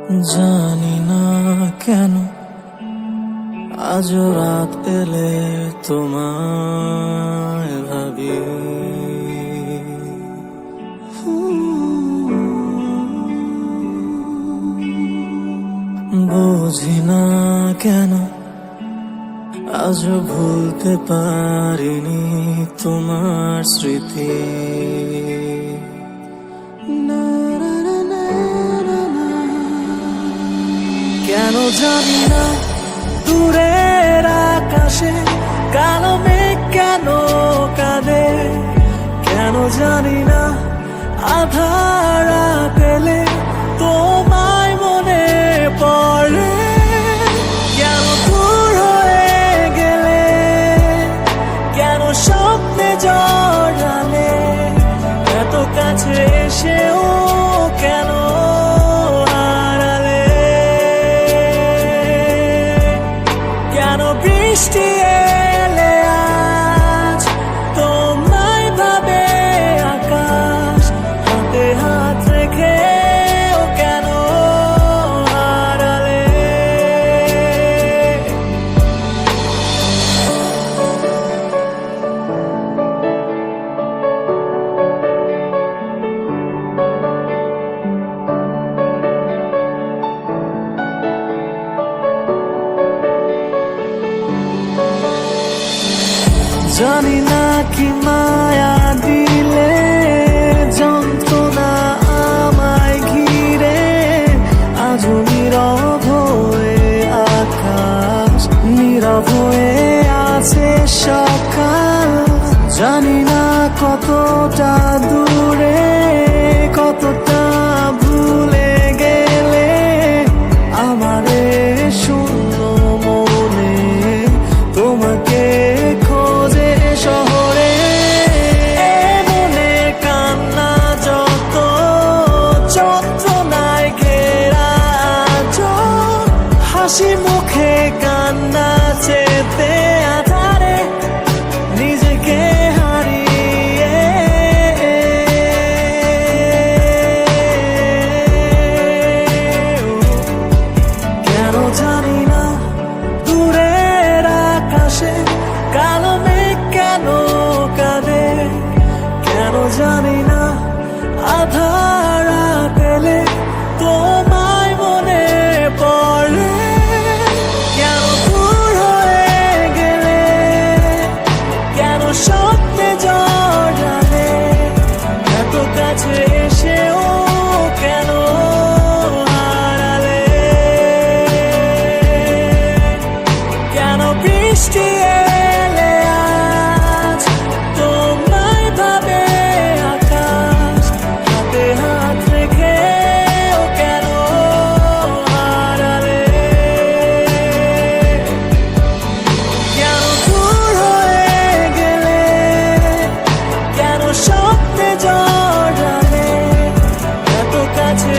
জানি না কেন আজ রাত এলে তোমায় ভাবি। বুঝি না কেন আজ ভুলতে পারিনি তোমার স্মৃতি। কেন জানি না দূরের আকাশে কালো মেঘ কেন কাঁদে। কেন জানি না আধার পেলে তোমায় মনে পড়ে। কেন দূর হয়ে গেলে, কেন স্বপ্নে জড়ালে, এত কাছে এসেও কেন হারালে। কেন বৃষ্টি এলে আজ তোমায় ভাবে আকাশ, হাতে হাত রেখে কেন হারালে। জানি না কি মায়া দিলে যন্ত্রণা আমায় ঘিরে। আজও নীরব হয়ে আকাশ, নীরব হয়ে আছে সকাল। জানি না কতটা দূরে, কতটা ভুলে গেলে আমারে শূন্য মনে তোমাকে খোঁজে শহরে। মনে কান্না যত যন্ত্রণায় ঘেরা, হাসি মুখে কান্না চেতে আধারে নিজেকে হারিয়ে। কেন জানি না দূরের আকাশে কালো মেঘ কেন কাঁদে। কেন জানি না আধার পেলে তোমায় মনে পড়ে। কেন দূর হয়ে গেলে, কেন স্বপ্নে জড়ালে, এত কাছে এসেও কেন হারালে। কেন বৃষ্টি এলে আজ তোমায় ভাবে আকাশ, হাতে হাত রেখে কেন হারালে। কেন দূর হয়ে গেলে, কেন স্বপ্নে জড়ালে, এত কাছে